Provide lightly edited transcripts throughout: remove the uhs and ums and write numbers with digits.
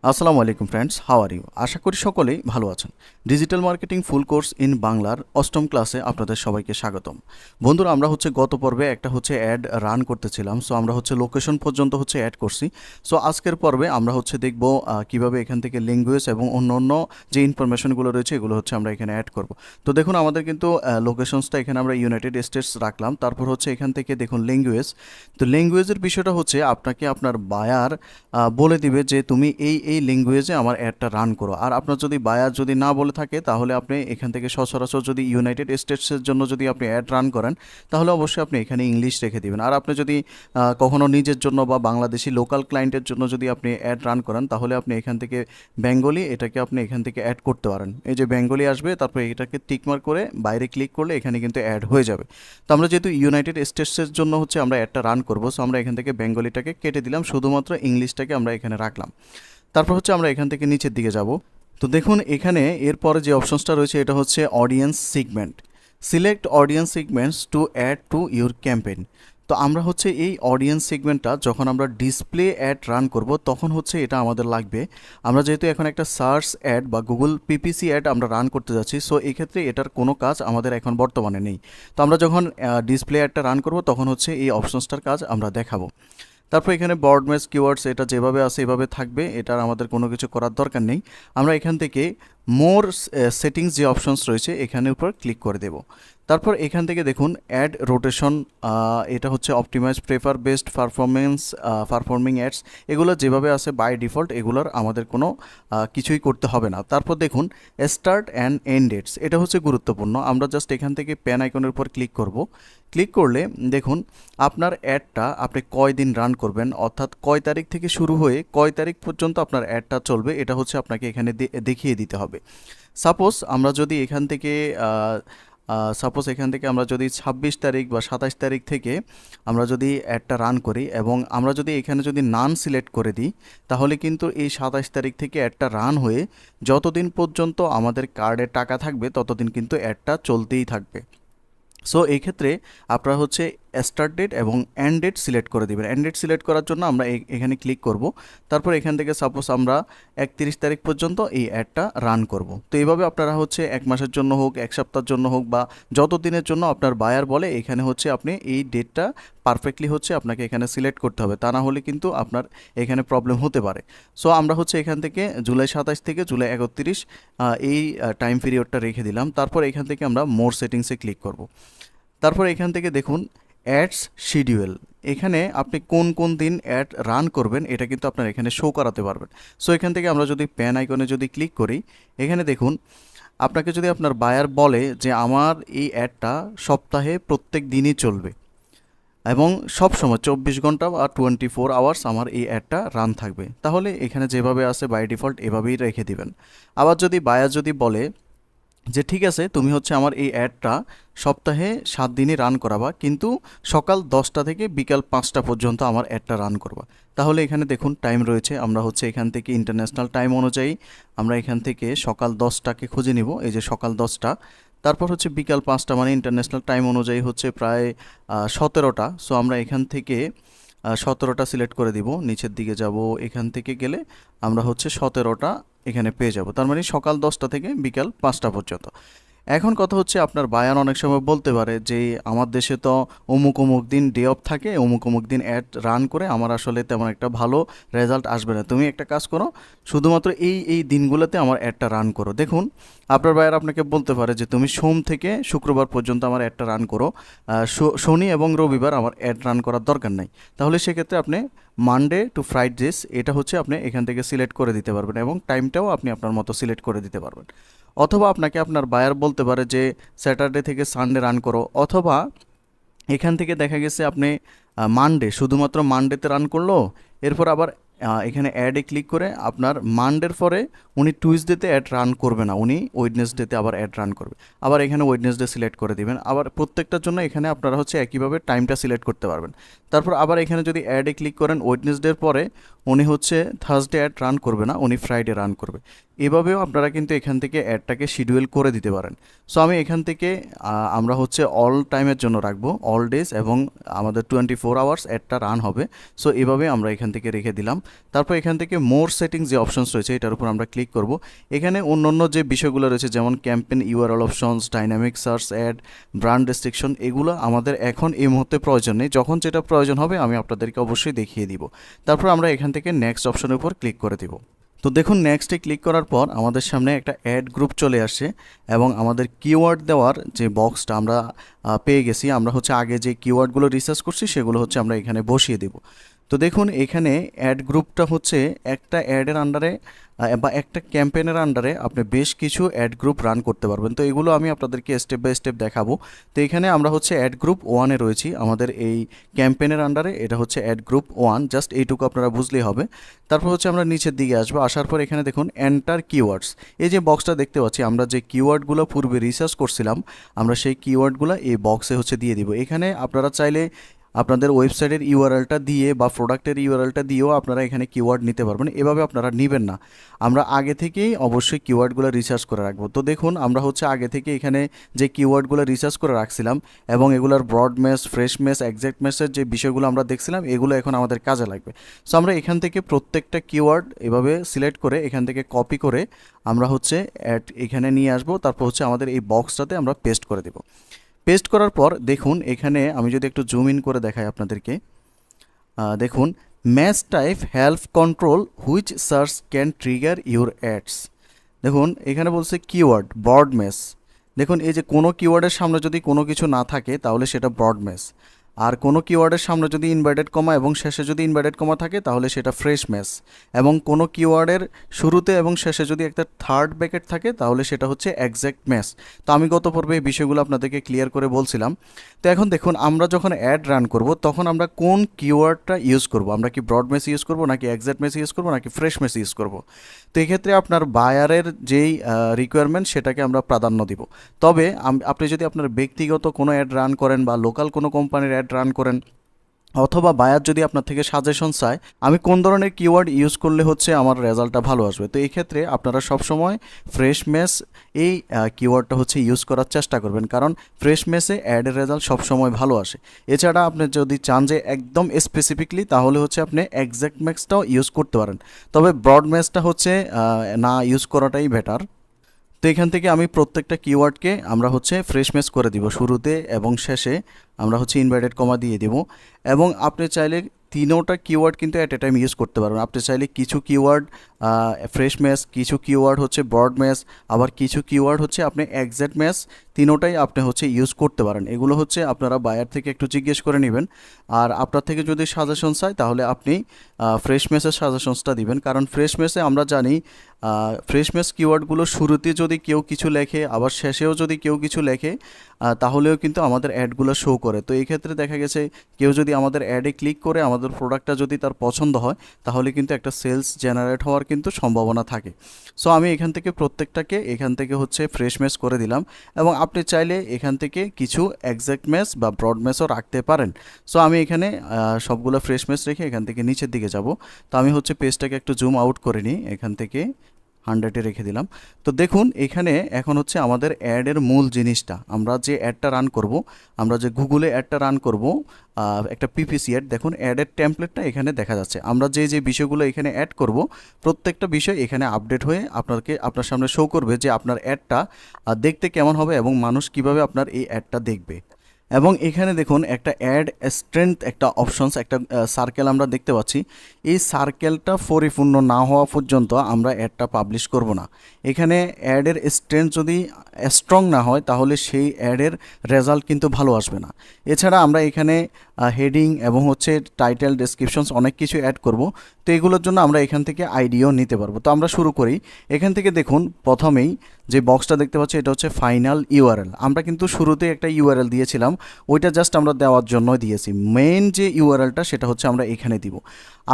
আসসালামু আলাইকুম friends, how are you? আশা করি সকলেই ভালো আছেন। Digital marketing full course in বাংলার অষ্টম ক্লাসে আপনাদের সবাইকে স্বাগতম। বন্ধুরা, আমরা গত পর্বে একটা অ্যাড রান করতেছিলাম। সো আমরা লোকেশন পর্যন্ত অ্যাড করছি। সো আজকের পর্বে আমরা দেখব কিভাবে এখান থেকে ল্যাঙ্গুয়েজ এবং অন্য যে ইনফরমেশনগুলো রয়েছে এগুলো আমরা এখানে অ্যাড করব। তো দেখুন, আমাদের কিন্তু লোকেশনসটা এখানে আমরা ইউনাইটেড স্টেটস রাখলাম। তারপর এখান থেকে দেখুন ল্যাঙ্গুয়েজ। তো ল্যাঙ্গুয়েজের বিষয়টা আপনাকে আপনার বায়ার বলে দিবে যে তুমি এই ল্যাঙ্গুয়েজে আমার অ্যাডটা রান করো। আর আপনার যদি বায়ার যদি না বলে থাকে তাহলে আপনি এখান থেকে সচরাচর যদি ইউনাইটেড স্টেটসের জন্য যদি আপনি অ্যাড রান করেন তাহলে অবশ্যই আপনি এখানে ইংলিশ রেখে দিবেন। আর আপনি যদি কখনো নিজের জন্য বা বাংলাদেশি লোকাল ক্লায়েন্টের জন্য যদি আপনি অ্যাড রান করেন তাহলে আপনি এখান থেকে বেঙ্গলি এটাকে আপনি এখান থেকে অ্যাড করতে পারেন। এই যে বেঙ্গলি আসবে, তারপরে এটাকে টিকমার্ক করে বাইরে ক্লিক করলে এখানে কিন্তু অ্যাড হয়ে যাবে। তো আমরা যেহেতু ইউনাইটেড স্টেটসের জন্য আমরা অ্যাডটা রান করবো, সো আমরা এখান থেকে বেঙ্গলিটাকে কেটে দিলাম, শুধুমাত্র ইংলিশটাকে আমরা এখানে রাখলাম। তারপর আমরা এখান থেকে নিচের দিকে যাব। তো দেখুন, এখানে এরপরে যে অপশনসটা রয়েছে এটা audience segment. Select audience segments to add to your campaign. তো আমরা এই অডিয়েন্স সিগমেন্টটা যখন আমরা ডিসপ্লে অ্যাড রান করব তখন এটা আমাদের লাগবে। আমরা যেহেতু এখন একটা সার্চ অ্যাড বা গুগল পিপিসি অ্যাড আমরা রান করতে যাচ্ছি, সো এক্ষেত্রে এটার কোনো কাজ আমাদের এখন বর্তমানে নেই। তো আমরা যখন ডিসপ্লে অ্যাডটা রান করব তখন এই অপশনসটার কাজ আমরা দেখাবো। তারপর এখানে বর্ডম্যাচ কিওয়ার্ডস এটা যেভাবে আছে এভাবে থাকবে, এটার আমাদের কোনো কিছু করার দরকার নেই। আমরা এখান থেকে মোর সেটিংস যে অপশনস রয়েছে এখানের উপর ক্লিক করে দেব। তারপর এখান থেকে দেখুন অ্যাড রোটেশন, এটা optimize prefer best performing ads, এগুলো যেভাবে আছে বাই ডিফল্ট এগুলোর আমাদের কোনো কিছুই করতে হবে না। তারপর দেখুন স্টার্ট অ্যান্ড এন্ড ডেটস, এটা গুরুত্বপূর্ণ। আমরা জাস্ট এখান থেকে প্যান আইকনের উপর ক্লিক করব। ক্লিক করলে দেখুন আপনার অ্যাডটা আপনি কয় দিন রান করবেন, অর্থাৎ কয় তারিখ থেকে শুরু হয়ে কয় তারিখ পর্যন্ত আপনার অ্যাডটা চলবে, এটা আপনাকে এখানে দেখিয়ে দিতে হবে। সাপোজ আমরা যদি এখান থেকে আমরা যদি 26 তারিখ বা 27 তারিখ থেকে আমরা যদি অ্যাডটা রান করি এবং আমরা যদি এখানে যদি নান সিলেক্ট করে দিই তাহলে কিন্তু এই 27 তারিখ থেকে অ্যাডটা রান হয়ে যতদিন পর্যন্ত আমাদের কার্ডে টাকা থাকবে ততদিন কিন্তু অ্যাডটা চলতেই থাকবে। সো এই ক্ষেত্রে আপনারা স্টার্ট ডেট এবং এন্ড ডেট সিলেক্ট করে দেবেন। এন্ড ডেট সিলেক্ট করার জন্য আমরা এখানে ক্লিক করব। তারপর এখান থেকে সাপোজ আমরা 31 তারিখ পর্যন্ত এই অ্যাডটা রান করব। তো এইভাবে আপনারা এক মাসের জন্য হোক, এক সপ্তাহের জন্য হোক বা যত দিনের জন্য আপনার বায়ার বলে এখানে আপনি এই ডেটটা পারফেক্টলি আপনাকে এখানে সিলেক্ট করতে হবে, তা না হলে কিন্তু আপনার এখানে প্রবলেম হতে পারে। সো আমরা এখান থেকে জুলাই 27 থেকে জুলাই 31 এই টাইম পিরিয়ডটা রেখে দিলাম। তারপর এখান থেকে আমরা মোর সেটিংসে ক্লিক করব। তারপর এখান থেকে দেখুন অ্যাডস শিডিউল, এখানে আপনি কোন কোন দিন অ্যাড রান করবেন এটা কিন্তু আপনার এখানে শো করাতে পারবেন। সো এখান থেকে আমরা যদি প্যান আইকনে যদি ক্লিক করি, এখানে দেখুন আপনাকে যদি আপনার বায়ার বলে যে আমার এই অ্যাডটা সপ্তাহে প্রত্যেক দিনই চলবে এবং সব সময় 24 ঘন্টা বা 24 আওয়ার্স আমার এই অ্যাডটা রান থাকবে, তাহলে এখানে যেভাবে আছে বাই ডিফল্ট এভাবেই রেখে দিবেন। আবার যদি বায়ার যদি বলে যে ঠিক আছে তুমি আমার এই অ্যাডটা সপ্তাহে 7 দিনই রান করাবা, কিন্তু সকাল 10টা থেকে বিকাল 5টা পর্যন্ত আমার অ্যাডটা রান করবা, তাহলে এখানে দেখুন টাইম রয়েছে। আমরা এখান থেকে ইন্টারন্যাশনাল টাইম অনুযায়ী আমরা এখান থেকে সকাল 10টাকে খুঁজে নিব, এই যে সকাল 10টা। তারপর বিকাল 5টা, মানে ইন্টারন্যাশনাল টাইম অনুযায়ী প্রায় 17টা। সো আমরা এখান থেকে 17টা সিলেক্ট করে দিব, নিচের দিকে যাব, এখান থেকে গেলে আমরা 17টা এখানে পেয়ে যাব, তার মানে সকাল 10টা থেকে বিকাল 5টা পর্যন্ত। এখন কথা আপনার বায়ান অনেক সময় বলতে পারে যে আমার দেশে তো অমুক অমুক দিন ডে অফ থাকে, অমুক অমুক দিন অ্যাড রান করে আমার আসলে তেমন একটা ভালো রেজাল্ট আসবে না, তুমি একটা কাজ করো শুধুমাত্র এই দিনগুলোতে আমার অ্যাডটা রান করো। দেখুন আপনার বায়ার আপনাকে বলতে পারে যে তুমি সোম থেকে শুক্রবার পর্যন্ত আমার অ্যাডটা রান করো, শনি এবং রবিবার আমার অ্যাড রান করার দরকার নাই। তাহলে সেক্ষেত্রে আপনি মানডে টু ফ্রাইডেস এটা আপনি এখান থেকে সিলেক্ট করে দিতে পারবেন এবং টাইমটাও আপনি আপনার মতো সিলেক্ট করে দিতে পারবেন। অথবা আপনাকে আপনার বায়ার বলতে পারে যে স্যাটারডে থেকে সানডে রান করো, অথবা এখান থেকে দেখা গেছে আপনি মানডে শুধুমাত্র মানডেতে রান করলো, এরপর আবার এখানে অ্যাডে ক্লিক করে আপনার মানডের পরে উনি টুইসডেতে অ্যাড রান করবে না, উনি ওয়েডনেসডেতে আবার অ্যাড রান করবে। আবার এখানে ওয়েডনেসডে সিলেক্ট করে দিবেন। আবার প্রত্যেকটার জন্য এখানে আপনারা একইভাবে টাইমটা সিলেক্ট করতে পারবেন। তারপর আবার এখানে যদি অ্যাডে ক্লিক করেন ওয়েডনেসডের পরে উনি থার্সডে অ্যাড রান করবে না, উনি ফ্রাইডে রান করবে। এভাবেও আপনারা কিন্তু এখান থেকে অ্যাডটাকে শিডিউল করে দিতে পারেন। সো আমি এখান থেকে আমরা অল টাইমের জন্য রাখবো, অল ডেজ, এবং আমাদের 24 আওয়ার্স অ্যাডটা রান হবে। সো এভাবে আমরা এখান থেকে রেখে দিলাম। তারপর এখান থেকে মোর সেটিংস যে অপশনস রয়েছে এটার উপর আমরা ক্লিক করব। এখানে অন্যান্য যে বিষয়গুলো রয়েছে যেমন campaign URL options, dynamic search add, brand restriction, এগুলো আমাদের এখন এই মুহূর্তে প্রয়োজন নেই। যখন যেটা প্রয়োজন হবে আমি আপনাদেরকে অবশ্যই দেখিয়ে দিব। তারপর আমরা এখান থেকে নেক্সট অপশনের উপর ক্লিক করে দিব। তো দেখুন নেক্সটে ক্লিক করার পর আমাদের সামনে একটা অ্যাড গ্রুপ চলে আসে এবং আমাদের কিওয়ার্ড দেওয়ার যে বক্সটা আমরা পেয়ে গেছি। আমরা হচ্ছে আগে যে কিওয়ার্ডগুলো রিসার্চ করছি সেগুলো হচ্ছে আমরা এখানে বসিয়ে দেব। তো দেখুন এখানে অ্যাড গ্রুপটা হচ্ছে একটা অ্যাডের আন্ডারে বা একটা ক্যাম্পেইনের আন্ডারে আপনি বেশ কিছু অ্যাড গ্রুপ রান করতে পারবেন। তো এগুলো আমি আপনাদেরকে স্টেপ বাই স্টেপ দেখাবো। তো এখানে আমরা হচ্ছে অ্যাড গ্রুপ 1-এ রয়েছি আমাদের এই ক্যাম্পেইনের আন্ডারে। এটা হচ্ছে অ্যাড গ্রুপ 1, জাস্ট এইটুকু আপনারা বুঝলেই হবে। তারপর হচ্ছে আমরা নিচের দিকে আসবো, আসার পর এখানে দেখুন এন্টার কিওয়ার্ডস, এই যে বক্সটা দেখতে পাচ্ছি আমরা যে কিওয়ার্ডগুলো পূর্বে রিসার্চ করছিলাম আমরা সেই কিওয়ার্ডগুলো এই বক্সে হচ্ছে দিয়ে দিব। এখানে আপনারা চাইলে আপনাদের ওয়েবসাইটের ইউআরএলটা দিয়ে বা প্রোডাক্টের ইউআরএলটা দিয়েও আপনারা এখানে কিওয়ার্ড নিতে পারবেন। এভাবে আপনারা নেবেন না, আমরা আগে থেকেই অবশ্যই কিওয়ার্ডগুলো রিসার্চ করে রাখবো। তো দেখুন আমরা হচ্ছে আগে থেকে এখানে যে কিওয়ার্ডগুলো রিসার্চ করে রাখছিলাম এবং এগুলোর broad match, phrase match, exact মেসের যে বিষয়গুলো আমরা দেখছিলাম এগুলো এখন আমাদের কাজে লাগবে। সো আমরা এখান থেকে প্রত্যেকটা কিওয়ার্ড এভাবে সিলেক্ট করে এখান থেকে কপি করে আমরা হচ্ছে এখানে নিয়ে আসবো। তারপর হচ্ছে আমাদের এই বক্সটাতে আমরা পেস্ট করে দেবো। পেস্ট করার পর দেখুন এখানে আমি যদি একটু জুম ইন করে দেখাই আপনাদেরকে, দেখুন match type help control which search can trigger your ads. দেখুন এখানে বলছে কিওয়ার্ড ব্রড মেস। দেখুন এই যে কোনো কিওয়ার্ডের সামনে যদি কোনো কিছু না থাকে তাহলে সেটা ব্রড মেস, আর কোনো কিওয়ার্ডের সামনে যদি ইনভার্টেড কমা এবং শেষে যদি ইনভার্টেড কমা থাকে তাহলে সেটা ফ্রেশ মেস, এবং কোনো কিওয়ার্ডের শুরুতে এবং শেষে যদি একটা থার্ড ব্র্যাকেট থাকে তাহলে সেটা হচ্ছে এক্স্যাক্ট মেস। তো আমি গত পর্বে এই বিষয়গুলো আপনাদেরকে ক্লিয়ার করে বলছিলাম। তো এখন দেখুন আমরা যখন অ্যাড রান করব তখন আমরা কোন কিওয়ার্ডটা ইউজ করব, আমরা কি ব্রড মেস ইউজ করব নাকি এক্স্যাক্ট মেস ইউজ করব নাকি ফ্রেশ মেস ইউজ করব। তো এক্ষেত্রে আপনার বায়ারের যেই রিকোয়ারমেন্ট সেটাকে আমরা প্রাধান্য দিব। তবে আপনি যদি আপনার ব্যক্তিগত কোনো অ্যাড রান করেন বা লোকাল কোনো কোম্পানির অ্যাড রান করেন অথবা বায়ার যদি আপনার থেকে সাজেশন চায় আমি কোন ধরনের কিওয়ার্ড ইউজ করলে হচ্ছে আমার রেজাল্টটা ভালো আসবে, তো এই ক্ষেত্রে আপনারা সবসময় ফ্রেশ মেস এই কিওয়ার্ডটা হচ্ছে ইউজ করার চেষ্টা করবেন, কারণ ফ্রেশ মেসে অ্যাডের রেজাল্ট সবসময় ভালো আসে। এছাড়া আপনি যদি চান যে একদম স্পেসিফিকলি তাহলে হচ্ছে আপনি এক্স্যাক্ট মেসটাও ইউজ করতে পারেন, তবে ব্রড মেসটা হচ্ছে না ইউজ করাটাই বেটার। তো এখান থেকে আমি প্রত্যেকটা কিওয়ার্ডকে আমরা হচ্ছে ফ্রেশ মেস করে দিব, শুরুতে এবং শেষে আমরা হচ্ছে ইনভার্টেড কমা দিয়ে দিব। এবং আপনি চাইলে তিনোটা কিওয়ার্ড কিন্তু অ্যাট এ টাইম ইউজ করতে পারবেন। আপনি চাইলে কিছু কিওয়ার্ড ফ্রেশ মেস, কিছু কিওয়ার্ড হচ্ছে ব্রড মেস, আবার কিছু কিওয়ার্ড হচ্ছে আপনি এক্স্যাক্ট মেস, তিনোটাই আপনি হচ্ছে ইউজ করতে পারেন। এগুলো হচ্ছে আপনারা বায়ার থেকে একটু জিজ্ঞেস করে নেবেন, আর আপনার থেকে যদি সাজেশন চাই তাহলে আপনি ফ্রেশ মেসের সাজেশনসটা দিবেন, কারণ ফ্রেশ মেসে আমরা জানি ফ্রেশ মেস কিওয়ার্ডগুলো শুরুতে যদি কেউ কিছু লেখে আবার শেষেও যদি কেউ কিছু লেখে তাহলেও কিন্তু আমাদের অ্যাডগুলো শো করে। তো এই ক্ষেত্রে দেখা গেছে কেউ যদি আমাদের অ্যাডে ক্লিক করে আমাদের প্রোডাক্টটা যদি তার পছন্দ হয় তাহলে কিন্তু একটা সেলস জেনারেট হওয়ার কিন্তু সম্ভাবনা থাকে। সো আমি এখান থেকে প্রত্যেকটাকে এখান থেকে হচ্ছে ফ্রেশ মেস করে দিলাম, এবং আপনি চাইলে এখান থেকে কিছু এক্স্যাক্ট মেস বা ব্রড মেসও রাখতে পারেন। সো আমি এখানে সবগুলো ফ্রেশ মেস রেখে এখান থেকে নিচের দিকে যাব। তো আমি হচ্ছে পেজটাকে একটু জুম আউট করে নিই, এখান থেকে 100-এ রেখে দিলাম। তো দেখুন এখানে এখন হচ্ছে আমাদের অ্যাডের মূল জিনিসটা, আমরা যে অ্যাডটা রান করব, আমরা যে গুগলে অ্যাডটা রান করব একটা পিপিসি অ্যাড, দেখুন অ্যাডের টেমপ্লেটটা এখানে দেখা যাচ্ছে। আমরা যে যে বিষয়গুলো এখানে অ্যাড করব প্রত্যেকটা বিষয় এখানে আপডেট হয়ে আপনার সামনে শো করবে যে আপনার অ্যাডটা দেখতে কেমন হবে এবং মানুষ কিভাবে আপনার এই অ্যাডটা দেখবে। এবং এখানে দেখুন একটা অ্যাড স্ট্রেংথ একটা অপশনস একটা সার্কেল আমরা দেখতে পাচ্ছি। এই সার্কেলটা পরিপূর্ণ না হওয়া পর্যন্ত আমরা অ্যাডটা পাবলিশ করব না। এখানে অ্যাডের স্ট্রেংথ যদি স্ট্রং না হয় তাহলে সেই অ্যাডের রেজাল্ট কিন্তু ভালো আসবে না। এছাড়া আমরা এখানে হেডিং এবং হচ্ছে টাইটেল, ডেসক্রিপশনস অনেক কিছু অ্যাড করব। তো এগুলোর জন্য আমরা এখান থেকে আইডিও নিতে পারবো। তো আমরা শুরু করি। এখান থেকে দেখুন প্রথমেই যে বক্সটা দেখতে পাচ্ছি এটা হচ্ছে ফাইনাল ইউআরএল। আমরা কিন্তু শুরুতে একটা ইউআরএল দিয়েছিলাম, ওইটা জাস্ট আমরা দেওয়ার জন্য দিয়েছি। মেইন যে ইউআরএলটা সেটা হচ্ছে আমরা এখানে দিব।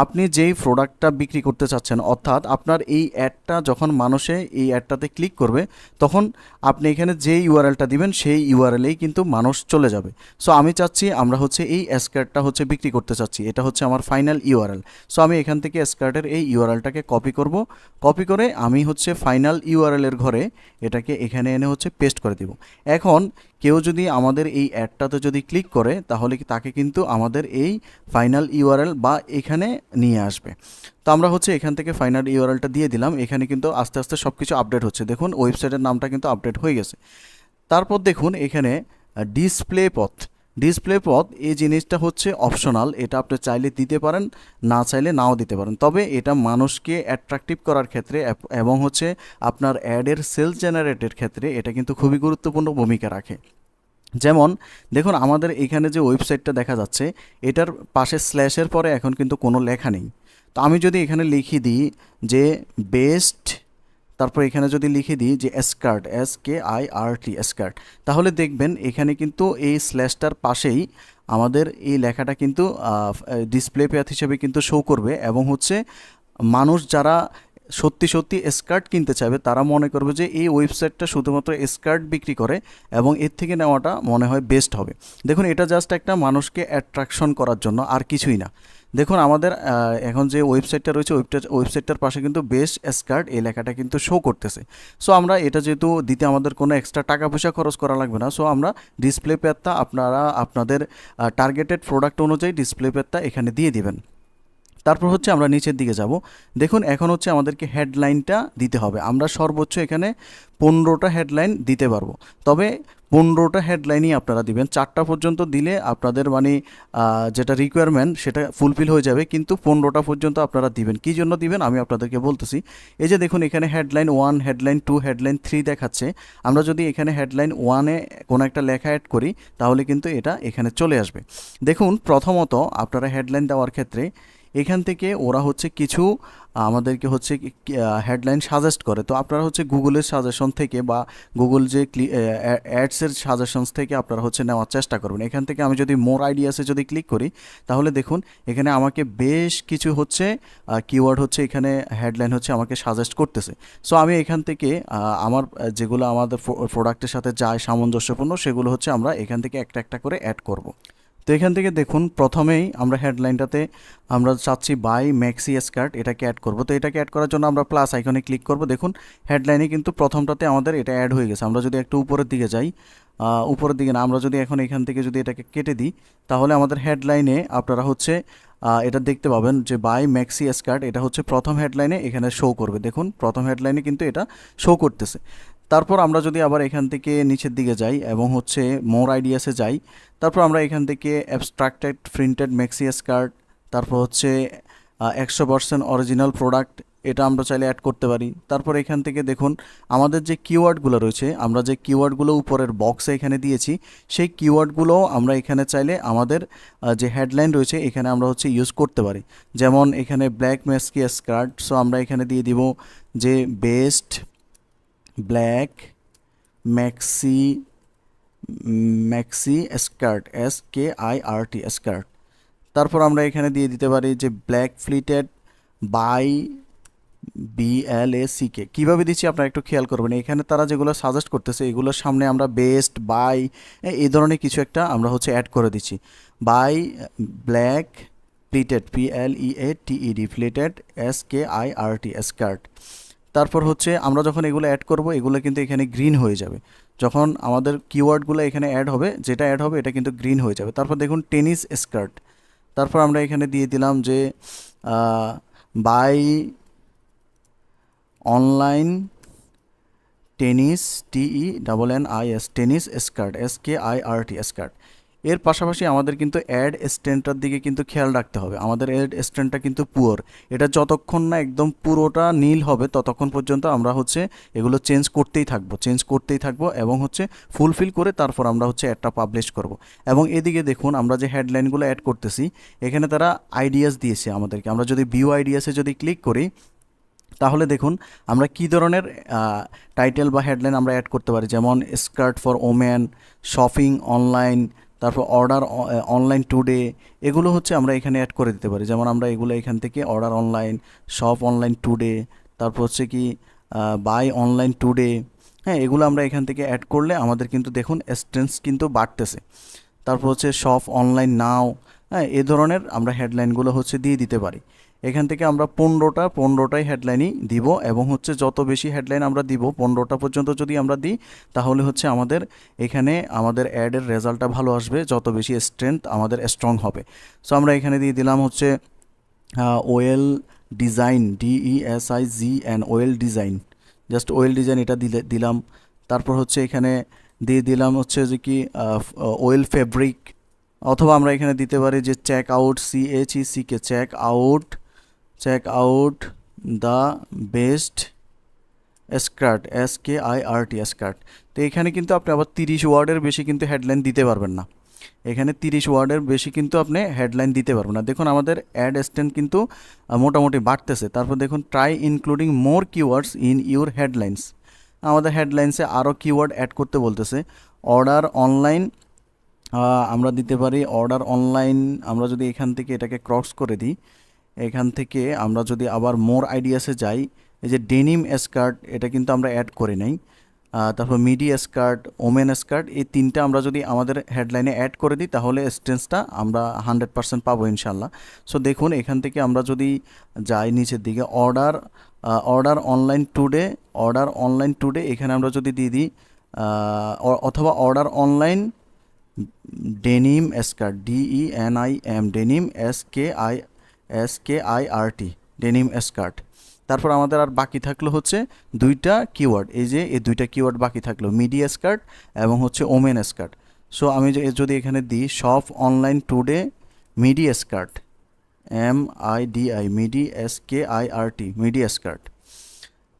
আপনি যেই প্রোডাক্টটা বিক্রি করতে চাচ্ছেন, অর্থাৎ আপনার এই অ্যাডটা যখন মানুষে এই অ্যাডটাতে ক্লিক করবে তখন আপনি এখানে যে ইউআরএলটা দিবেন সেই ইউআরএলেই কিন্তু মানুষ চলে যাবে। সো আমি চাচ্ছি আমরা হচ্ছে এই স্কার্টটা হচ্ছে বিক্রি করতে চাচ্ছি, এটা হচ্ছে আমার ফাইনাল ইউআরএল। সো আমি এখান থেকে স্কার্টের এই ইউআরএলটাকে কপি করব, কপি করে আমি হচ্ছে ফাইনাল ইউআরএলের ঘরে এটাকে এখানে এনে হচ্ছে পেস্ট করে দিব। এখন কেউ যদি আমাদের এই অ্যাডটাতে যদি ক্লিক করে তাহলে তাকে কিন্তু আমাদের এই ফাইনাল ইউআরএল বা এখানে নিয়ে আসবে। তো আমরা হচ্ছে এখান থেকে ফাইনাল ইউআরএলটা দিয়ে দিলাম, এখানে কিন্তু আস্তে আস্তে সব কিছু আপডেট হচ্ছে। দেখুন ওয়েবসাইটের নামটা কিন্তু আপডেট হয়ে গেছে। তারপর দেখুন এখানে ডিসপ্লে পথ এই জিনিসটা হচ্ছে অপশনাল, এটা আপনি চাইলে দিতে পারেন, না চাইলে নাও দিতে পারেন। তবে এটা মানুষকে অ্যাট্রাকটিভ করার ক্ষেত্রে এবং হচ্ছে আপনার অ্যাডের সেলস জেনারেটের ক্ষেত্রে এটা কিন্তু খুবই গুরুত্বপূর্ণ ভূমিকা রাখে। যেমন দেখুন আমাদের এখানে যে ওয়েবসাইটটা দেখা যাচ্ছে এটার পাশে স্ল্যাশের পরে এখন কিন্তু কোনো লেখা নেই। তো আমি যদি এখানে লিখে দিই যে বেস্ট, তারপর এখানে যদি লিখে দিই যে স্কার্ট SKIRT স্কার্ট, তাহলে দেখবেন এখানে কিন্তু এই স্ল্যাশটার পাশেই আমাদের এই লেখাটা কিন্তু ডিসপ্লে প্যাথ হিসেবে কিন্তু শো করবে এবং হচ্ছে মানুষ যারা সত্যি সত্যি স্কার্ট কিনতে চাইবে তারা মনে করবে যে এই ওয়েবসাইটটা শুধুমাত্র স্কার্ট বিক্রি করে এবং এর থেকে নেওয়াটা মনে হয় বেস্ট হবে। দেখুন এটা জাস্ট একটা মানুষকে অ্যাট্রাকশন করার জন্য, আর কিছুই না। দেখুন আমাদের এখন যে ওয়েবসাইটটা রয়েছে ওয়েবসাইটটার পাশে কিন্তু বেস্ট স্কার্ট এই লেখাটা কিন্তু শো করতেছে। সো আমরা এটা যেহেতু দিতে আমাদের কোনো এক্সট্রা টাকা পয়সা খরচ করা লাগবে না, সো আমরা ডিসপ্লে প্যাথটা আপনারা আপনাদের টার্গেটেড প্রোডাক্ট অনুযায়ী ডিসপ্লে প্যাথটা এখানে দিয়ে দিবেন। তারপর হচ্ছে আমরা নিচের দিকে যাব। দেখুন এখন হচ্ছে আমাদেরকে হেডলাইনটা দিতে হবে। আমরা সর্বোচ্চ এখানে 15টা হেডলাইন দিতে পারবো, তবে 15টা হেডলাইনই আপনারা দিবেন। 4টা পর্যন্ত দিলে আপনাদের মানে যেটা রিকোয়ারমেন্ট সেটা ফুলফিল হয়ে যাবে, কিন্তু 15টা পর্যন্ত আপনারা দিবেন। কী জন্য দিবেন আমি আপনাদেরকে বলতেছি। এই যে দেখুন এখানে হেডলাইন 1, হেডলাইন 2, হেডলাইন 3 দেখাচ্ছে। আমরা যদি এখানে হেডলাইন 1-এ কোনো একটা লেখা অ্যাড করি তাহলে কিন্তু এটা এখানে চলে আসবে। দেখুন প্রথমত আপনারা হেডলাইন দেওয়ার ক্ষেত্রে এখান থেকে ওরা হচ্ছে কিছু আমাদেরকে হচ্ছে হেডলাইন সাজেস্ট করে। তো আপনারা হচ্ছে গুগলের সাজেশন থেকে বা গুগল যে অ্যাডসের সাজেশনস থেকে আপনারা হচ্ছে নেওয়ার চেষ্টা করবেন। এখান থেকে আমি যদি মোর আইডিয়াসে যদি ক্লিক করি তাহলে দেখুন এখানে আমাকে বেশ কিছু হচ্ছে কিওয়ার্ড হচ্ছে এখানে হেডলাইন হচ্ছে আমাকে সাজেস্ট করতেছে। সো আমি এখান থেকে আমার যেগুলো আমাদের প্রোডাক্টের সাথে যায় সামঞ্জস্যপূর্ণ সেগুলো হচ্ছে আমরা এখান থেকে একটা একটা করে অ্যাড করব। তো এখান থেকে দেখুন প্রথমেই আমরা হেডলাইনটাতে আমরা চাচ্ছি বাই ম্যাক্সি স্কার্ট, এটাকে অ্যাড করব। তো এটাকে অ্যাড করার জন্য আমরা প্লাস আইকনে ক্লিক করব। দেখুন হেডলাইনে কিন্তু প্রথমটাতে আমাদের এটা অ্যাড হয়ে গেছে। আমরা যদি একটু উপরের দিকে যাই, উপরের দিকে না, আমরা যদি এখন এখান থেকে যদি এটাকে কেটে দিই তাহলে আমাদের হেডলাইনে আপনারা হচ্ছে এটা দেখতে পাবেন যে বাই ম্যাক্সি স্কার্ট, এটা হচ্ছে প্রথম হেডলাইনে এখানে শো করবে। দেখুন প্রথম হেডলাইনে কিন্তু এটা শো করতেছে। তারপর আমরা যদি আবার এখান থেকে নিচের দিকে যাই এবং হচ্ছে মোর আইডিয়াসে যাই, তারপর আমরা এখান থেকে অ্যাবস্ট্রাক্টেড প্রিন্টেড ম্যাক্সি স্কার্ট, তারপর হচ্ছে 100% অরিজিনাল প্রোডাক্ট, এটা আমরা চাইলে অ্যাড করতে পারি। তারপর এখান থেকে দেখুন আমাদের যে কিওয়ার্ডগুলো রয়েছে, আমরা যে কিওয়ার্ডগুলো উপরের বক্সে এখানে দিয়েছি সেই কিওয়ার্ডগুলো আমরা এখানে চাইলে আমাদের যে হেডলাইন রয়েছে এখানে আমরা হচ্ছে ইউজ করতে পারি। যেমন এখানে ব্ল্যাক ম্যাক্সি স্কার্ট, সো আমরা এখানে দিয়ে দিব যে best black maxi skirt SKIRT skirt. তারপর আমরা এখানে দিয়ে দিতে পারি যে ব্ল্যাক ফ্লিটেড বাই BLACK। কীভাবে দিচ্ছি আপনারা একটু খেয়াল করবেন, এখানে তারা যেগুলো সাজেস্ট করতেছে এগুলোর সামনে আমরা বেস্ট বাই এই ধরনের কিছু একটা আমরা হচ্ছে অ্যাড করে দিচ্ছি। Buy black pleated PLEATED pleated SKIRT skirt. তারপর হচ্ছে আমরা যখন এগুলো অ্যাড করব এগুলো কিন্তু এখানে গ্রিন হয়ে যাবে। যখন আমাদের কিওয়ার্ডগুলো এখানে অ্যাড হবে, যেটা অ্যাড হবে এটা কিন্তু গ্রিন হয়ে যাবে। তারপর দেখুন টেনিস স্কার্ট, তারপর আমরা এখানে দিয়ে দিলাম যে buy online tennis TENNIS tennis skirt SKIRT skirt. এর পাশাপাশি আমাদের কিন্তু অ্যাড স্ট্যান্ডটার দিকে কিন্তু খেয়াল রাখতে হবে। আমাদের অ্যাড স্ট্যান্ডটা কিন্তু পুয়ার, এটা যতক্ষণ না একদম পুরোটা নীল হবে ততক্ষণ পর্যন্ত আমরা হচ্ছে এগুলো চেঞ্জ করতেই থাকবো এবং হচ্ছে ফুলফিল করে তারপর আমরা হচ্ছে অ্যাডটা পাবলিশ করব। এবং এদিকে দেখুন আমরা যে হেডলাইনগুলো অ্যাড করতেছি এখানে তারা আইডিয়াস দিয়েছে আমাদেরকে। আমরা যদি ভিউ আইডিয়াসে যদি ক্লিক করি তাহলে দেখুন আমরা কী ধরনের টাইটেল বা হেডলাইন আমরা অ্যাড করতে পারি, যেমন skirt for women, shopping online, তারপর অর্ডার অনলাইন টুডে, এগুলো হচ্ছে আমরা এখানে অ্যাড করে দিতে পারি। যেমন আমরা এগুলো এখান থেকে order online, shop online today, তারপর হচ্ছে কি বাই অনলাইন টুডে, হ্যাঁ এগুলো আমরা এখান থেকে অ্যাড করলে আমাদের কিন্তু দেখুন স্ট্রেন্থ কিন্তু বাড়তেছে। তারপর হচ্ছে শপ অনলাইন নাও, হ্যাঁ, এ ধরনের আমরা হেডলাইনগুলো হচ্ছে দিয়ে দিতে পারি। এখান থেকে আমরা 15টাই হেডলাইনই দিব, এবং হচ্ছে যত বেশি হেডলাইন আমরা দিব, 15টা পর্যন্ত যদি আমরা দিই, তাহলে হচ্ছে আমাদের এখানে আমাদের অ্যাডের রেজাল্টটা ভালো আসবে, যত বেশি স্ট্রেংথ আমাদের স্ট্রং হবে। সো আমরা এখানে দিয়ে দিলাম হচ্ছে well design, DESIGN, well design, just well design এটা দিলাম। তারপর হচ্ছে এখানে দিয়ে দিলাম হচ্ছে যে কি ওয়েল ফেব্রিক, অথবা আমরা এখানে দিতে পারি যে check out, CHECK, check out the best skirt, SKIRT, skirt. তো এখানে কিন্তু আপনি আবার 30 ওয়ার্ডের বেশি কিন্তু হেডলাইন দিতে পারবেন না, এখানে 30 ওয়ার্ডের বেশি কিন্তু আপনি হেডলাইন দিতে পারবেন না। দেখুন আমাদের অ্যাড স্ট্রেংথ কিন্তু মোটামুটি বাড়তেছে। তারপর দেখুন try including more keywords in your headlines, আমাদের হেডলাইন্সে আরও কিওয়ার্ড অ্যাড করতে বলতেছে। অর্ডার অনলাইন, আমরা দিতে পারি অর্ডার অনলাইন। আমরা যদি এখান থেকে এটাকে ক্রস করে দিই, এখান থেকে আমরা যদি আবার মোর আইডিয়াসে যাই, এই যে ডেনিম স্কার্ট, এটা কিন্তু আমরা অ্যাড করি নাই। তারপর মিডি স্কার্ট, ওমেন স্কার্ট, এই তিনটা আমরা যদি আমাদের হেডলাইনে অ্যাড করে দিই, তাহলে স্ট্রেংথটা আমরা 100% পাবো ইনশাল্লাহ। সো দেখুন এখান থেকে আমরা যদি যাই নিচের দিকে, অর্ডার অনলাইন টুডে, এখানে আমরা যদি দিয়ে দিই, অথবা order online denim skirt, DENIM, denim SKIRT, denim skirt. তারপর আমাদের আর বাকি থাকলো হচ্ছে দুইটা কিওয়ার্ড, এই দুইটা কিওয়ার্ড বাকি থাকলো, মিডি স্কার্ট এবং হচ্ছে ওমেন স্কার্ট। সো আমি যদি এখানে দিই shop online today মিডি skirt, MIDI, মিডি SKIRT, মিডি skirt.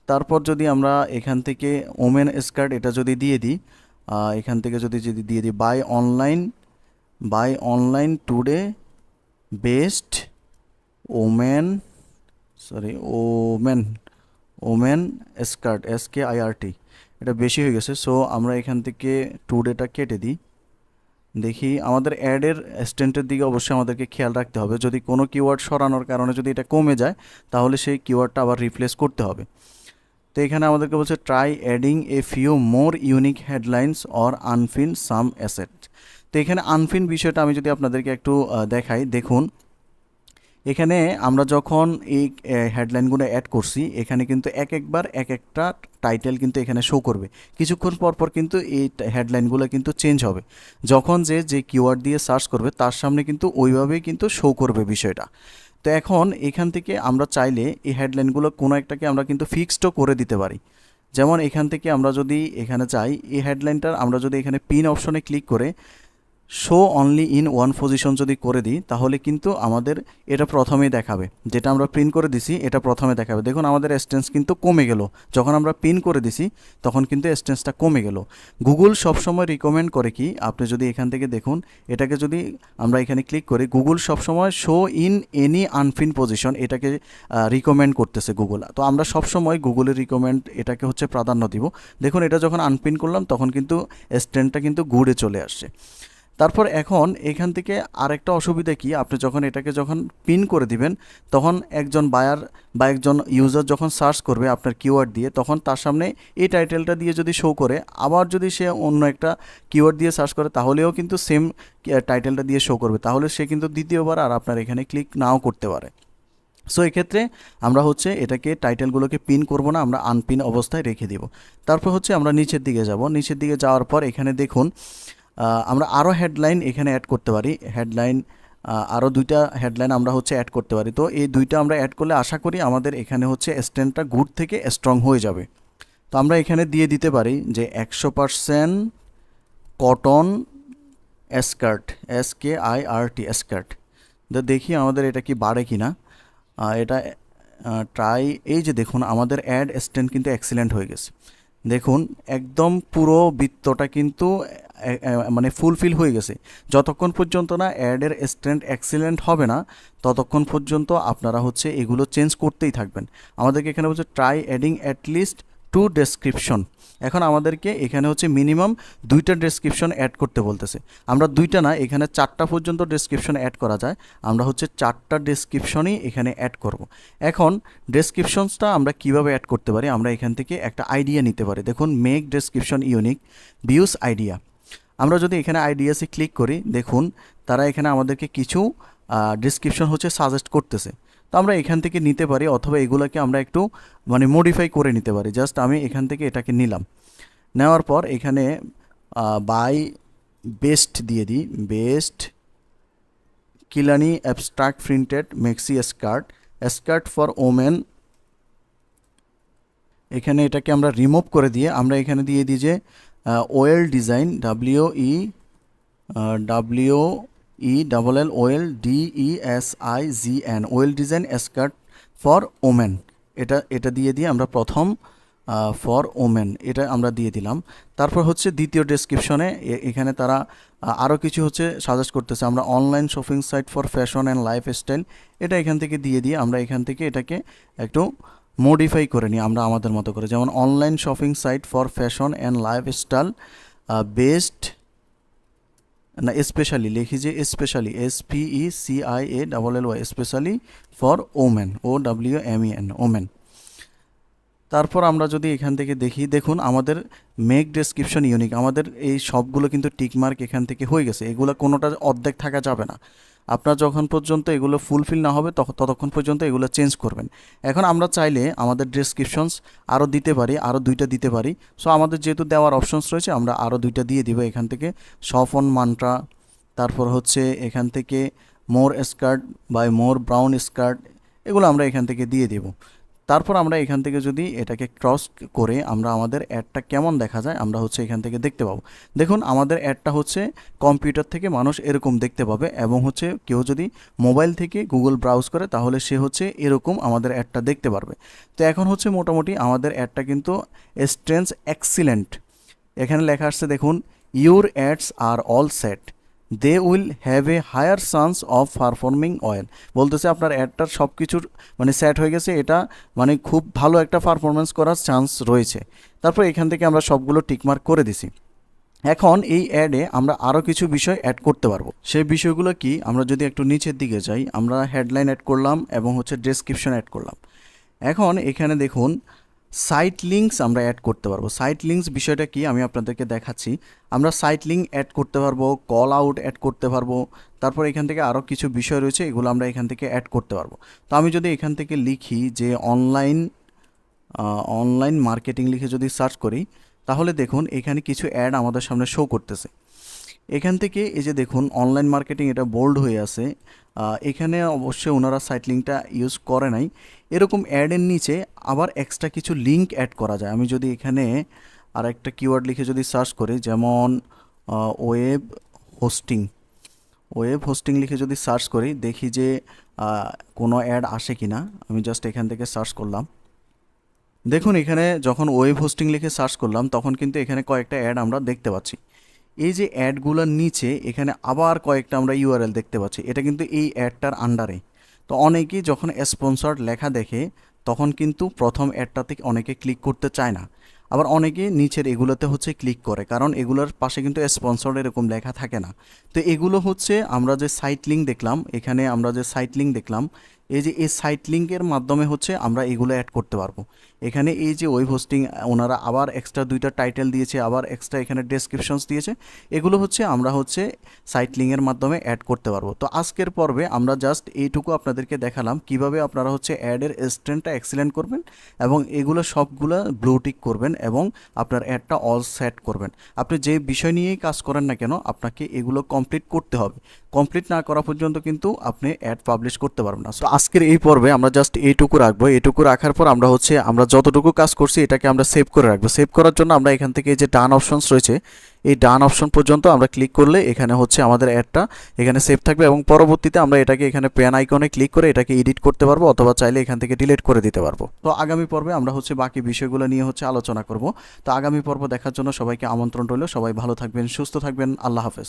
তারপর যদি আমরা এখান থেকে ওমেন স্কার্ট এটা যদি দিয়ে দিই, এখান থেকে যদি দিয়ে দিই buy online today best women skirt, SKIRT, এটা বেশি হয়ে গেছে। সো আমরা এখান থেকে টুডেটা কেটে দিই। দেখি আমাদের অ্যাডের স্ট্রেংথের দিকে অবশ্যই আমাদেরকে খেয়াল রাখতে হবে, যদি কোনো কিওয়ার্ড সরানোর কারণে যদি এটা কমে যায়, তাহলে সেই কিওয়ার্ডটা আবার রিপ্লেস করতে হবে। তো এখানে আমাদেরকে বলছে try adding a few more unique headlines or আনফিন সাম অ্যাসেট। তো এখানে আনফিন বিষয়টা আমি যদি আপনাদেরকে একটু দেখাই, দেখুন এখানে আমরা যখন এই হেডলাইনগুলো অ্যাড করছি, এখানে কিন্তু একবার এক একটা টাইটেল কিন্তু এখানে শো করবে, কিছুক্ষণ পর কিন্তু এই হেডলাইনগুলো কিন্তু চেঞ্জ হবে, যখন যে কিওয়ার্ড দিয়ে সার্চ করবে তার সামনে কিন্তু ওইভাবেই কিন্তু শো করবে বিষয়টা। তো এখন এখান থেকে আমরা চাইলে এই হেডলাইনগুলো কোনো একটাকে আমরা কিন্তু ফিক্সডও করে দিতে পারি। যেমন এখান থেকে আমরা যদি এখানে চাই এই হেডলাইনটার, আমরা যদি এখানে পিন অপশনে ক্লিক করে show only in one position যদি করে দিই, তাহলে কিন্তু আমাদের এটা প্রথমেই দেখাবে, যেটা আমরা প্রিন্ট করে দিছি এটা প্রথমে দেখাবে। দেখুন আমাদের স্ট্রেংথ কিন্তু কমে গেল, যখন আমরা পিন করে দিছি তখন কিন্তু স্ট্রেংথটা কমে গেল। গুগল সবসময় রিকমেন্ড করে কি, আপনি যদি এখান থেকে দেখুন এটাকে যদি আমরা এখানে ক্লিক করি, গুগল সবসময় show in any unpin position এটাকে রিকমেন্ড করতেছে গুগল। তো আমরা সবসময় গুগলের রিকমেন্ড এটাকে হচ্ছে প্রাধান্য দিব। দেখুন এটা যখন আনপিন করলাম তখন কিন্তু স্ট্রেংথটা কিন্তু ঘুরে চলে আসছে। তারপর এখন এখান থেকে আরেকটা অসুবিধা কি, আপনি যখন এটাকে পিন করে দিবেন, তখন একজন বায়ার বা একজন ইউজার যখন সার্চ করবে আপনার কিওয়ার্ড দিয়ে, তখন তার সামনে এই টাইটেলটা দিয়ে যদি শো করে, আবার যদি সে অন্য একটা কিওয়ার্ড দিয়ে সার্চ করে, তাহলেও কিন্তু সেম টাইটেলটা দিয়ে শো করবে, তাহলে সে কিন্তু দ্বিতীয়বার আর আপনার এখানে ক্লিক নাও করতে পারে। সো এক্ষেত্রে আমরা হচ্ছে এটাকে টাইটেলগুলোকে পিন করব না, আমরা আনপিন অবস্থায় রেখে দিব। তারপর হচ্ছে আমরা নিচের দিকে যাব, নিচের দিকে যাওয়ার পর এখানে দেখুন আমরা আরও হেডলাইন এখানে অ্যাড করতে পারি, আরও দুইটা হেডলাইন আমরা হচ্ছে অ্যাড করতে পারি। তো এই দুইটা আমরা অ্যাড করলে আশা করি আমাদের এখানে হচ্ছে স্ট্রেংথটা গুড থেকে স্ট্রং হয়ে যাবে। তো আমরা এখানে দিয়ে দিতে পারি যে 100% কটন স্কার্ট, SKIRT, স্কার্ট। তো দেখি আমাদের এটা কি বাড়ে কি না, এটা ট্রাই। এই যে দেখুন আমাদের অ্যাড স্ট্রেংথ কিন্তু এক্সিলেন্ট হয়ে গেছে। দেখুন একদম পুরো বৃত্তটা কিন্তু মানে ফুলফিল হয়ে গেছে। যতক্ষণ পর্যন্ত না অ্যাডের স্ট্রেংথ এক্সিলেন্ট হবে না, ততক্ষণ পর্যন্ত আপনারা হচ্ছে এগুলো চেঞ্জ করতেই থাকবেন। আমাদেরকে এখানে বলছে ট্রাই অ্যাডিং অ্যাটলিস্ট 2 ডেসক্রিপশন। এখন আমাদেরকে এখানে হচ্ছে মিনিমাম 2টা ডেসক্রিপশন অ্যাড করতে বলতেছে। আমরা 2টা না, এখানে 4টা পর্যন্ত ডেসক্রিপশন অ্যাড করা যায়, আমরা হচ্ছে 4টা ডেসক্রিপশনই এখানে অ্যাড করব। এখন ডেসক্রিপশনসটা আমরা কিভাবে অ্যাড করতে পারি, আমরা এখান থেকে একটা আইডিয়া নিতে পারি। দেখুন make description unique, views idea. আমরা যদি এখানে আইডিএসে ক্লিক করি, দেখুন তারা এখানে আমাদেরকে কিছু ডিসক্রিপশন হচ্ছে সাজেস্ট করতেছে। তো আমরা এখান থেকে নিতে পারি, অথবা এগুলোকে আমরা একটু মানে মডিফাই করে নিতে পারি। জাস্ট আমি এখান থেকে এটাকে নিলাম, নেওয়ার পর এখানে বাই বেস্ট দিয়ে দিই, best Kiliani abstract printed maxi skirt for women. এখানে এটাকে আমরা রিমুভ করে দিয়ে আমরা এখানে দিয়ে দিই যে well design, WELL well design skirt for women. এটা দিয়ে আমরা প্রথম ফর ওমেন এটা আমরা দিয়ে দিলাম। তারপর হচ্ছে দ্বিতীয় ডেসক্রিপশনে এখানে তারা আরও কিছু হচ্ছে সাজেস্ট করতেছে। আমরা online shopping site for fashion and lifestyle, এটা এখান থেকে দিয়ে আমরা এখান থেকে এটাকে একটু মডিফাই করে নিই আমরা আমাদের মতো করে। যেমন online shopping site for fashion and lifestyle best না, স্পেশালি লিখি যে specially SPECIALLY specially for women, OWMEN women. তারপর আমরা যদি এখান থেকে দেখি, দেখুন আমাদের মেক ডেসক্রিপশন ইউনিক, আমাদের এই সবগুলো কিন্তু টিকমার্ক এখান থেকে হয়ে গেছে। এগুলো কোনোটা অর্ধেক থাকা যাবে না। আপনার যখন পর্যন্ত এগুলো ফুলফিল না হবে ততক্ষণ পর্যন্ত এগুলো চেঞ্জ করবেন। এখন আমরা চাইলে আমাদের ডেসক্রিপশনস আরও দিতে পারি, আরও 2টা দিতে পারি। সো আমাদের যেহেতু দেওয়ার অপশনস রয়েছে, আমরা আরও 2টা দিয়ে দিব এখান থেকে, সফন মান্ট্রা। তারপর হচ্ছে এখান থেকে more skirt by more brown skirt, এগুলো আমরা এখান থেকে দিয়ে দেব। তারপর আমরা এখান থেকে যদি এটাকে ক্রস করে আমরা আমাদের অ্যাডটা কেমন দেখা যায় আমরা হচ্ছে এখান থেকে দেখতে পাবো। দেখুন আমাদের অ্যাডটা হচ্ছে কম্পিউটার থেকে মানুষ এরকম দেখতে পাবে, এবং হচ্ছে কেউ যদি মোবাইল থেকে গুগল ব্রাউজ করে তাহলে সে হচ্ছে এরকম আমাদের অ্যাডটা দেখতে পারবে। তো এখন হচ্ছে মোটামুটি আমাদের অ্যাডটা কিন্তু স্ট্রেঞ্জ এক্সিলেন্ট। এখানে লেখা আসছে দেখুন, your ads are all set, they will have a higher chance of performing well. বলতেছে আপনার অ্যাডটার সব কিছুর মানে সেট হয়ে গেছে, এটা মানে খুব ভালো একটা পারফরমেন্স করার চান্স রয়েছে। তারপর এখান থেকে আমরা সবগুলো টিকমার্ক করে দিছি। এখন এই অ্যাডে আমরা আরও কিছু বিষয় অ্যাড করতে পারবো। সেই বিষয়গুলো কি, আমরা যদি একটু নিচের দিকে যাই, আমরা হেডলাইন অ্যাড করলাম এবং হচ্ছে ডেসক্রিপশন অ্যাড করলাম। এখন এখানে দেখুন সাইট লিঙ্কস আমরা অ্যাড করতে পারবো। সাইট লিঙ্কস বিষয়টা কি আমি আপনাদেরকে দেখাচ্ছি। আমরা সাইট লিঙ্ক অ্যাড করতে পারবো, কল আউট অ্যাড করতে পারবো। তারপর এখান থেকে আরও কিছু বিষয় রয়েছে, এগুলো আমরা এখান থেকে অ্যাড করতে পারবো। তো আমি যদি এখান থেকে লিখি যে অনলাইন মার্কেটিং লিখে যদি সার্চ করি, তাহলে দেখুন এখানে কিছু অ্যাড আমাদের সামনে শো করতেছে। এখান থেকে এই যে দেখুন অনলাইন মার্কেটিং, এটা বোল্ড হয়ে আছে। এখানে অবশ্যই ওনারা সাইট লিঙ্কটা ইউজ করে নাই। এরকম অ্যাডের নিচে আবার এক্সট্রা কিছু লিঙ্ক অ্যাড করা যায়। আমি যদি এখানে আর একটা কিওয়ার্ড লিখে যদি সার্চ করি, যেমন ওয়েব হোস্টিং লিখে যদি সার্চ করি, দেখি যে কোনো অ্যাড আসে কি না। আমি জাস্ট এখান থেকে সার্চ করলাম। দেখুন এখানে যখন ওয়েব হোস্টিং লিখে সার্চ করলাম তখন কিন্তু এখানে কয়েকটা অ্যাড আমরা দেখতে পাচ্ছি। এই যে অ্যাডগুলোর নিচে এখানে আবার কয়েকটা আমরা ইউআরএল দেখতে পাচ্ছি, এটা কিন্তু এই অ্যাডটার আন্ডারে। তো অনেকেই যখন স্পন্সর্ড লেখা দেখে তখন কিন্তু প্রথম অ্যাডটাতে অনেকে ক্লিক করতে চায় না, আবার অনেকে নিচের এগুলোতে হচ্ছে ক্লিক করে, কারণ এগুলোর পাশে কিন্তু স্পন্সর্ড এরকম লেখা থাকে না। তো এগুলো হচ্ছে আমরা যে সাইট লিঙ্ক দেখলাম, এখানে আমরা যে সাইট লিঙ্ক দেখলাম, এই যে এই সাইট লিঙ্কের মাধ্যমে হচ্ছে আমরা এগুলো অ্যাড করতে পারবো। এখানে এই যে ওয়েব হোস্টিং ওনারা আবার এক্সট্রা 2টা টাইটেল দিয়েছে, আবার এক্সট্রা এখানে ডেসক্রিপশনস দিয়েছে, এগুলো হচ্ছে আমরা হচ্ছে সাইট লিঙ্কের মাধ্যমে অ্যাড করতে পারবো। তো আজকের পর্বে আমরা জাস্ট এইটুকু আপনাদেরকে দেখালাম কিভাবে আপনারা হচ্ছে অ্যাডের স্ট্রেন্থটা এক্সিলেন্ট করবেন এবং এগুলো সবগুলো ব্লু টিক করবেন এবং আপনার অ্যাডটা অল সেট করবেন। আপনি যে বিষয় নিয়েই কাজ করেন না কেন আপনাকে এগুলো কমপ্লিট করতে হবে। কমপ্লিট না করা পর্যন্ত কিন্তু আপনি অ্যাড পাবলিশ করতে পারবেন না। সো আজকের এই পর্বে আমরা জাস্ট এইটুকু রাখবো। এইটুকু রাখার পর আমরা হচ্ছে আমরা যতটুকু কাজ করছি এটাকে আমরা সেভ করে রাখবো। সেভ করার জন্য আমরা এখান থেকে যে ডান অপশনস রয়েছে, এই ডান অপশন পর্যন্ত আমরা ক্লিক করলে এখানে হচ্ছে আমাদের অ্যাডটা এখানে সেভ থাকবে এবং পরবর্তীতে আমরা এটাকে এখানে পেন আইকনে ক্লিক করে এটাকে এডিট করতে পারবো, অথবা চাইলে এখান থেকে ডিলিট করে দিতে পারবো। তো আগামী পর্বে আমরা হচ্ছে বাকি বিষয়গুলো নিয়ে হচ্ছে আলোচনা করব। তো আগামী পর্ব দেখার জন্য সবাইকে আমন্ত্রণ রইল। সবাই ভালো থাকবেন, সুস্থ থাকবেন। আল্লাহ হাফেজ।